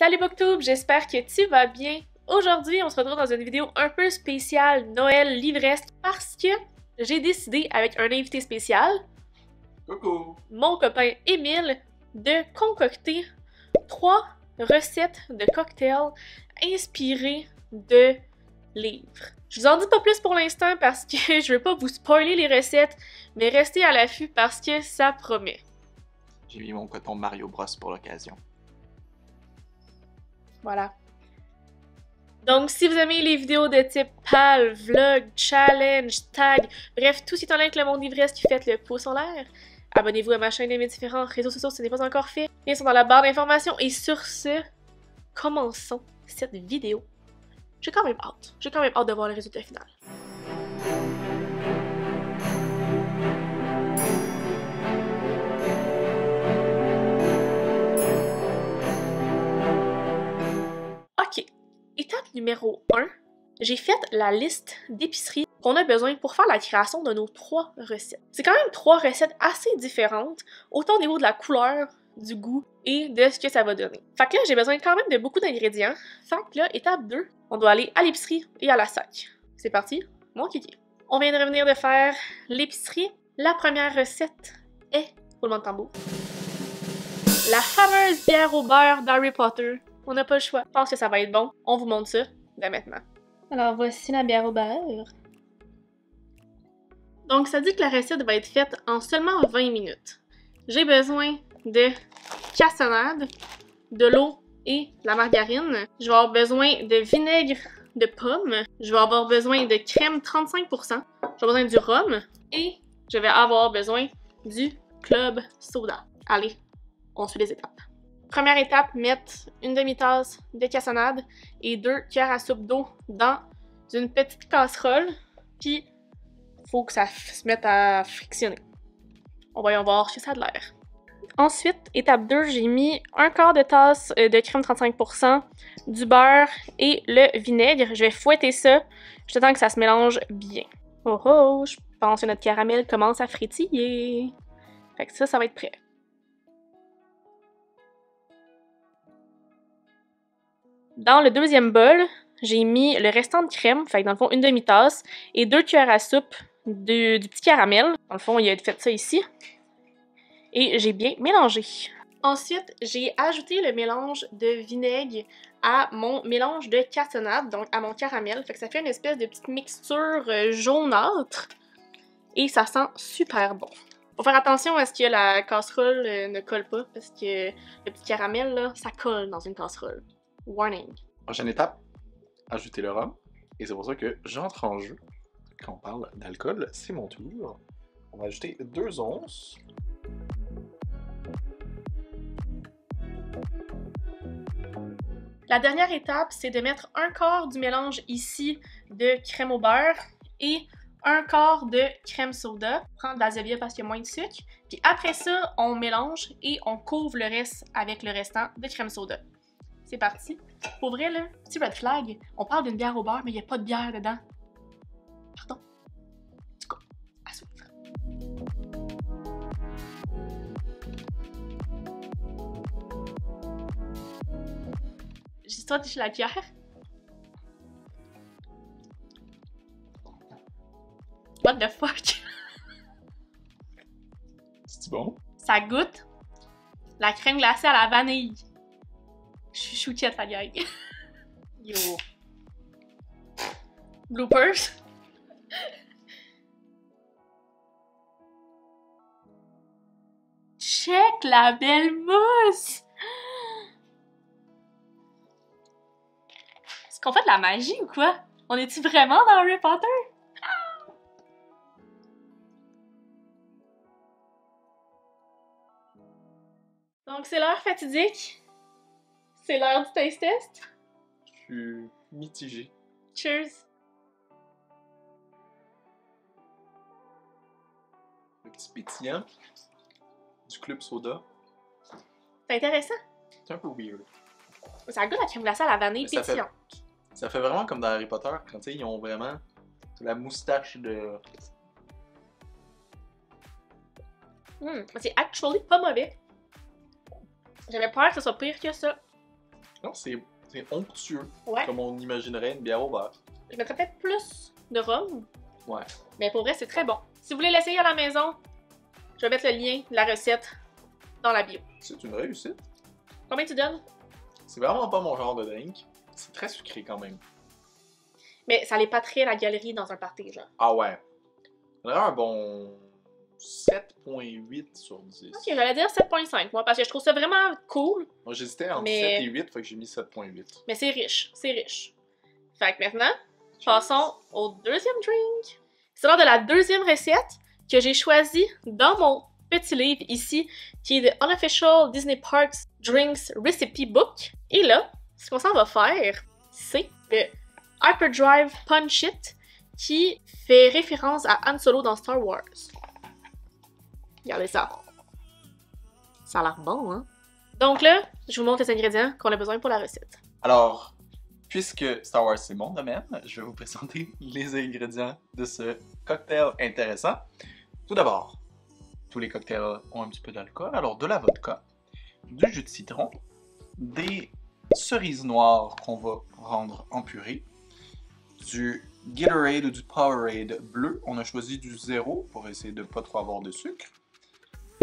Salut Booktube, j'espère que tu vas bien. Aujourd'hui, on se retrouve dans une vidéo un peu spéciale Noël livresque parce que j'ai décidé avec un invité spécial, Coucou! Mon copain Émile, de concocter 3 recettes de cocktails inspirées de livres. Je vous en dis pas plus pour l'instant parce que je veux pas vous spoiler les recettes, mais restez à l'affût parce que ça promet. J'ai mis mon coton Mario Bros pour l'occasion. Voilà. Donc, si vous aimez les vidéos de type PAL, vlog, challenge, tag, bref, tout ce qui est en lien avec le monde livresque, faites le pouce en l'air. Abonnez-vous à ma chaîne et mes différents réseaux sociaux si ce n'est pas encore fait. Ils sont dans la barre d'informations. Et sur ce, commençons cette vidéo. J'ai quand même hâte. J'ai quand même hâte de voir le résultat final. Ok, étape numéro 1, j'ai fait la liste d'épiceries qu'on a besoin pour faire la création de nos 3 recettes. C'est quand même 3 recettes assez différentes, autant au niveau de la couleur, du goût et de ce que ça va donner. Fait que là, j'ai besoin quand même de beaucoup d'ingrédients. Fait que là, étape 2, on doit aller à l'épicerie et à la sac. C'est parti, mon kiki. On vient de revenir de faire l'épicerie. La première recette est, roulement de tambour, la fameuse bière au beurre d'Harry Potter. On n'a pas le choix. Je pense que ça va être bon. On vous montre ça dès maintenant. Alors voici la bière au beurre. Donc ça dit que la recette va être faite en seulement 20 minutes. J'ai besoin de cassonade, de l'eau et de la margarine. Je vais avoir besoin de vinaigre de pomme. Je vais avoir besoin de crème 35%. Je vais avoir besoin du rhum. Et je vais avoir besoin du club soda. Allez, on suit les étapes. Première étape, mettre une demi-tasse de cassonade et 2 cuillères à soupe d'eau dans une petite casserole. Puis, il faut que ça se mette à frictionner. On va y voir si ça a de l'air. Ensuite, étape 2, j'ai mis un quart de tasse de crème 35%, du beurre et le vinaigre. Je vais fouetter ça jusqu'à temps que ça se mélange bien. Oh oh, je pense que notre caramel commence à frétiller. Fait que ça va être prêt. Dans le deuxième bol, j'ai mis le restant de crème, fait que dans le fond une demi-tasse, et 2 cuillères à soupe du petit caramel. Dans le fond, il a fait ça ici. Et j'ai bien mélangé. Ensuite, j'ai ajouté le mélange de vinaigre à mon mélange de cassonade, donc à mon caramel. Fait que ça fait une espèce de petite mixture jaunâtre. Et ça sent super bon. Faut faire attention à ce que la casserole ne colle pas, parce que le petit caramel, là, ça colle dans une casserole. Warning. Prochaine étape, ajouter le rhum. Et c'est pour ça que j'entre en jeu. Quand on parle d'alcool, c'est mon tour. On va ajouter 2 onces. La dernière étape, c'est de mettre un quart du mélange ici de crème au beurre et un quart de crème soda. Prendre de la Zevia parce qu'il y a moins de sucre. Puis après ça, on mélange et on couvre le reste avec le restant de crème soda. C'est parti. Pour vrai, là, petit red flag, on parle d'une bière au beurre, mais il n'y a pas de bière dedans. Pardon. En tout cas, à suivre. J'ai toi chez la cuillère. What the fuck? C'est bon? Ça goûte la crème glacée à la vanille. Je suis chouquette, la gang. Yo. Bloopers. Check la belle mousse! Est-ce qu'on fait de la magie ou quoi? On est-tu vraiment dans Harry Potter? Donc c'est l'heure fatidique. C'est l'heure du taste test. Je suis mitigé. Cheers! Le petit pétillant du club soda. C'est intéressant. C'est un peu weird. Ça goûte la crème glacée à la vanille Ça pétillante. Ça fait vraiment comme dans Harry Potter, quand tu sais, ils ont vraiment la moustache de... C'est actually pas mauvais. J'avais peur que ce soit pire que ça. Non, c'est onctueux, Ouais. comme on imaginerait une bière au beurre. Je mettrais peut-être plus de rhum. Ouais. Mais pour vrai, c'est très bon. Si vous voulez l'essayer à la maison, je vais mettre le lien de la recette dans la bio. C'est une réussite. Combien tu donnes? C'est vraiment pas mon genre de drink. C'est très sucré quand même. Mais ça l'épaterait la galerie dans un party, genre. Ah ouais. On aurait un bon 7.8 sur 10. Ok, j'allais dire 7.5, moi, parce que je trouve ça vraiment cool, Moi j'hésitais entre Mais- 7 et 8, fait que j'ai mis 7.8. mais c'est riche, c'est riche. Fait que maintenant, passons au deuxième drink. C'est l'heure de la deuxième recette que j'ai choisie dans mon petit livre ici, qui est The Unofficial Disney Parks Drinks Recipe Book. Et là, ce qu'on s'en va faire, c'est le Hyperdrive Punch It, qui fait référence à Han Solo dans Star Wars. Regardez ça. Ça a l'air bon, hein? Donc là, je vous montre les ingrédients qu'on a besoin pour la recette. Alors, puisque Star Wars c'est mon domaine, je vais vous présenter les ingrédients de ce cocktail intéressant. Tout d'abord, tous les cocktails ont un petit peu d'alcool, alors de la vodka, du jus de citron, des cerises noires qu'on va rendre en purée, du Gatorade ou du Powerade bleu, on a choisi du 0 pour essayer de ne pas trop avoir de sucre.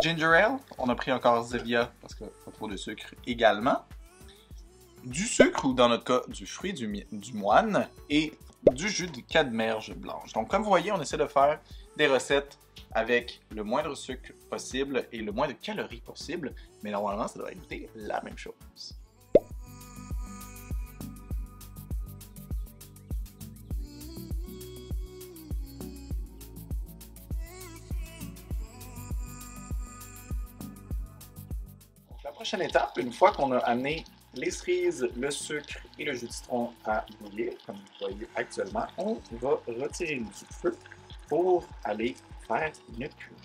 Ginger Ale, on a pris encore Zevia parce que pas trop de sucre également. Du sucre, ou dans notre cas, du fruit du moine, et du jus de cadmerge blanche. Donc comme vous voyez, on essaie de faire des recettes avec le moindre sucre possible et le moins de calories possible, mais normalement ça devrait goûter la même chose. Donc, la prochaine étape, une fois qu'on a amené les cerises, le sucre et le jus de citron à bouillir, comme vous voyez actuellement, on va retirer du feu pour aller faire une purée.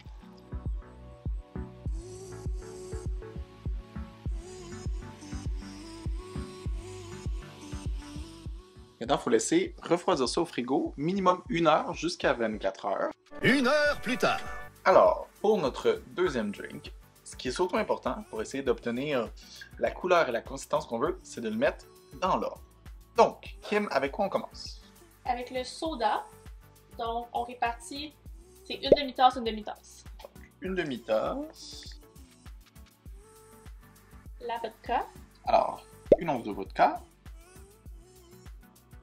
Maintenant, il faut laisser refroidir ça au frigo, minimum 1 heure jusqu'à 24 heures. 1 heure plus tard. Alors, pour notre deuxième drink, ce qui est surtout important pour essayer d'obtenir la couleur et la consistance qu'on veut, c'est de le mettre dans l'ordre. Donc, Kim, avec quoi on commence? Avec le soda, donc on répartit, c'est une demi-tasse, une demi-tasse. Une demi-tasse. La vodka, Alors, une once de vodka.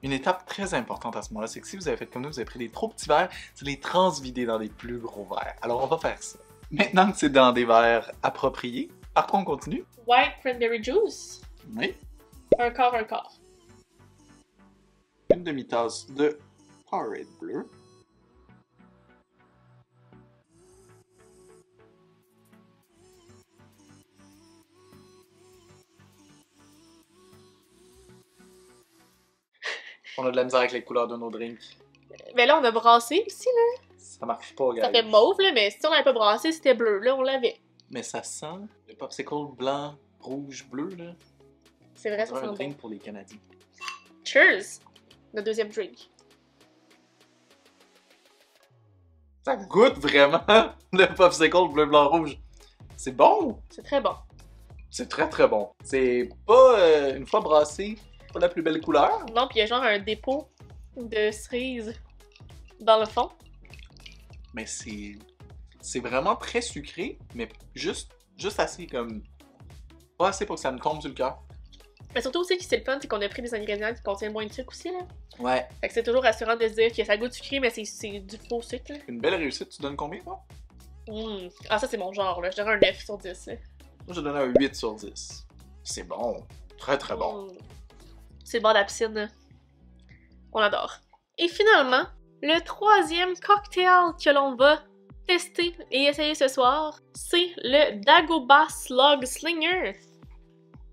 Une étape très importante à ce moment-là, c'est que si vous avez fait comme nous, vous avez pris des trop petits verres, c'est les transvider dans des plus gros verres. Alors, on va faire ça. Maintenant que c'est dans des verres appropriés, par contre, on continue. white cranberry juice, Oui. un quart, un quart. Une demi-tasse de Powerade bleu. On a de la misère avec les couleurs de nos drinks. Mais là, on a brassé aussi, là. Ça marche pas, gars. Ça fait mauve, là, mais si on n'avait pas brassé, c'était bleu. Là, on l'avait. Mais ça sent le popsicle blanc, rouge, bleu, là. C'est vrai, ça C'est sent un bon. drink pour les Canadiens. Cheers! Le deuxième drink. Ça goûte vraiment le popsicle bleu, blanc, rouge. C'est bon! C'est très bon. C'est très très bon. C'est pas, une fois brassé, pas la plus belle couleur. Non, puis il y a genre un dépôt de cerises dans le fond. Mais c'est vraiment très sucré, mais juste assez comme... Pas assez pour que ça me tombe sur le cœur. Mais surtout aussi, que c'est le fun, c'est qu'on a pris des ingrédients qui contiennent moins de sucre aussi, là. Ouais. Fait que c'est toujours rassurant de se dire que ça goûte sucré, mais c'est du faux sucre, là. Une belle réussite. Tu donnes combien, toi? Ah, ça, c'est mon genre, là. Je dirais un 9 sur 10, là. Moi, je donne un 8 sur 10. C'est bon. Très très bon. C'est le bord de la piscine, là. On adore. Et finalement, le troisième cocktail que l'on va tester et essayer ce soir, c'est le Dagobah Slug Slinger.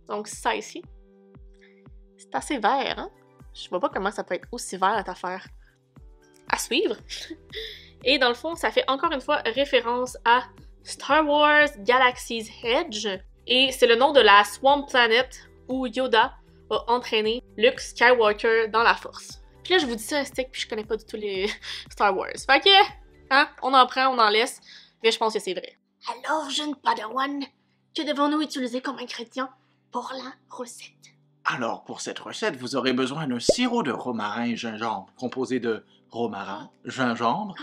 Donc, ça ici. C'est assez vert, hein? Je vois pas comment ça peut être aussi vert, cette affaire. À suivre. Et dans le fond, ça fait encore une fois référence à Star Wars Galaxy's Edge. Et c'est le nom de la Swamp Planet où Yoda a entraîné Luke Skywalker dans la Force. Puis là, je vous dis ça un stick, puis je connais pas du tout les Star Wars. Fait que, hein, on en prend, on en laisse, mais je pense que c'est vrai. Alors, jeune Padawan, que devons-nous utiliser comme ingrédient pour la recette? Alors, pour cette recette, vous aurez besoin d'un sirop de romarin et gingembre, composé de romarin, gingembre,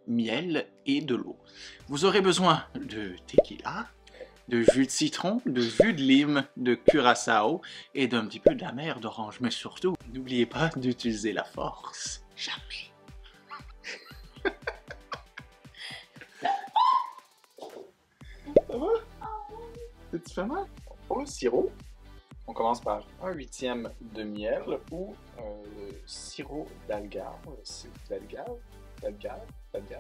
miel et de l'eau. Vous aurez besoin de tequila, de jus de citron, de jus de lime, de curaçao et d'un petit peu d'amer d'orange. Mais surtout, n'oubliez pas d'utiliser la force. Jamais. Ça va? Tu fais mal? Pour le sirop, on commence par 1/8 de miel ou sirop d'agave. D'agave,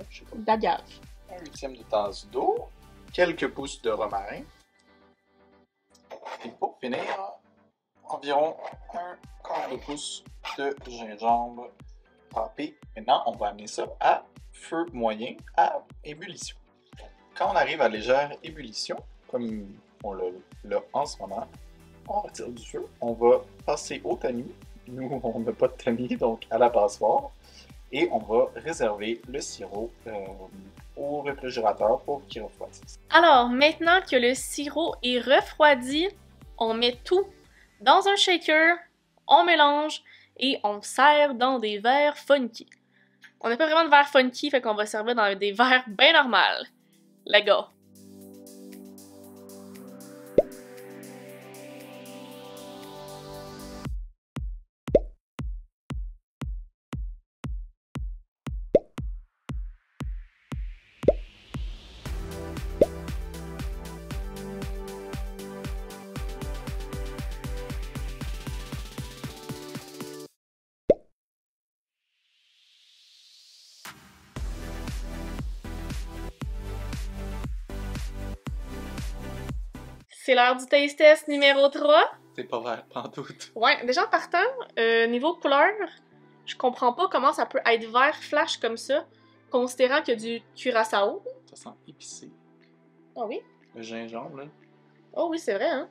je sais pas. D'agave. 1/8 de tasse d'eau, quelques pousses de romarin. Et pour finir, environ 1/4 de pouce de gingembre râpé. Maintenant, on va amener ça à feu moyen à ébullition. Quand on arrive à légère ébullition, comme on l'a en ce moment, on retire du feu. On va passer au tamis. Nous, on n'a pas de tamis, donc à la passoire. Et on va réserver le sirop au réfrigérateur pour qu'il refroidisse. Alors, maintenant que le sirop est refroidi, on met tout dans un shaker, on mélange et on sert dans des verres funky. On n'a pas vraiment de verres funky, fait qu'on va servir dans des verres bien normaux. Les gars. C'est l'heure du taste test numéro 3. C'est pas vert, pantoute. Ouais, déjà en partant, niveau couleur, je comprends pas comment ça peut être vert flash comme ça, considérant qu'il y a du curaçao. Ça sent épicé. Oh oui? Le gingembre, là. Oh oui, c'est vrai, hein?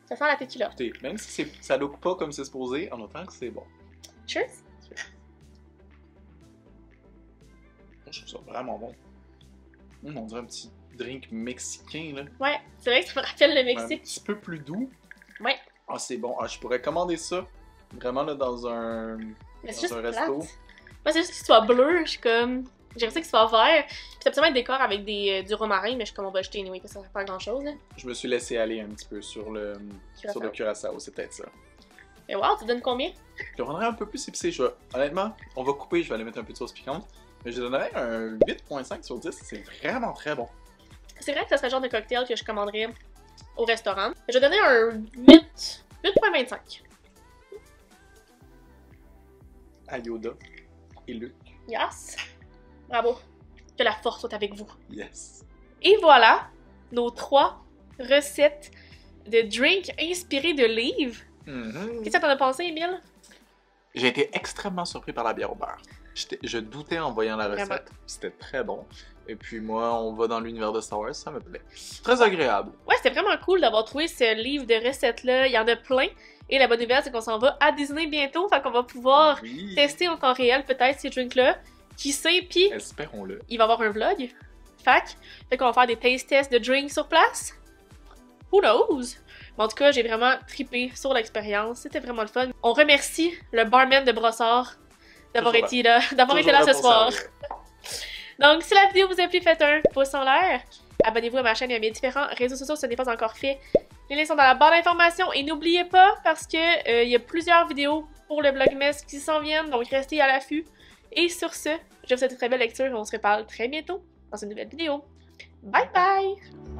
Ça sent la tequila. Écoutez, même si ça look pas comme c'est supposé, en autant que c'est bon. Cheers! Je trouve ça vraiment bon. On dirait un petit drink mexicain, là. Ouais, c'est vrai que ça me rappelle le Un Mexique. petit peu plus doux. Ouais. Ah, c'est bon. Ah, je pourrais commander ça. Vraiment, là, dans un Mais c'est juste un plate. resto. Moi, c'est juste qu'il soit bleu, je suis comme... J'aimerais ça qu'il soit vert. Puis c'est absolument un décor avec du romarin, mais je suis comme on va jeter anyway, parce que ça sert pas à grand chose. Là. Je me suis laissé aller un petit peu sur le curaçao, c'est peut-être ça. Et wow, tu donnes combien? Je le rendrais un peu plus épicé. Honnêtement, on va couper, je vais aller mettre un peu de sauce piquante. Mais je donnerais un 8.5 sur 10. C'est vraiment très bon. C'est vrai que ça serait le genre de cocktail que je commanderais au restaurant. Je vais donner un 8.25. À Yoda et Luc. Yes! Bravo! Que la force soit avec vous. Yes. Et voilà nos 3 recettes de drinks inspirés de livres. Qu'est-ce que t'en as pensé, Emile? J'ai été extrêmement surpris par la bière au beurre. Je doutais en voyant la Vraiment. recette. C'était très bon. Et puis moi, on va dans l'univers de Star Wars, ça me plaît. Très agréable. Ouais, c'était vraiment cool d'avoir trouvé ce livre de recettes-là. Il y en a plein. Et la bonne nouvelle, c'est qu'on s'en va à Disney bientôt. Fait qu'on va pouvoir Oui. tester en temps réel peut-être ces drinks-là. Qui sait, pis Espérons-le. il va y avoir un vlog. Fait qu'on va faire des taste tests de drinks sur place. Who knows? Mais en tout cas, j'ai vraiment trippé sur l'expérience. C'était vraiment le fun. On remercie le barman de Brossard d'avoir Toujours été là, ce pour soir. servir. Donc, si la vidéo vous a plu, faites un pouce en l'air. Abonnez-vous à ma chaîne et à mes différents réseaux sociaux si ce n'est pas encore fait. Les liens sont dans la barre d'informations. Et n'oubliez pas, parce que il y a plusieurs vidéos pour le Vlogmas qui s'en viennent, donc restez à l'affût. Et sur ce, je vous souhaite une très belle lecture et on se reparle très bientôt dans une nouvelle vidéo. Bye bye!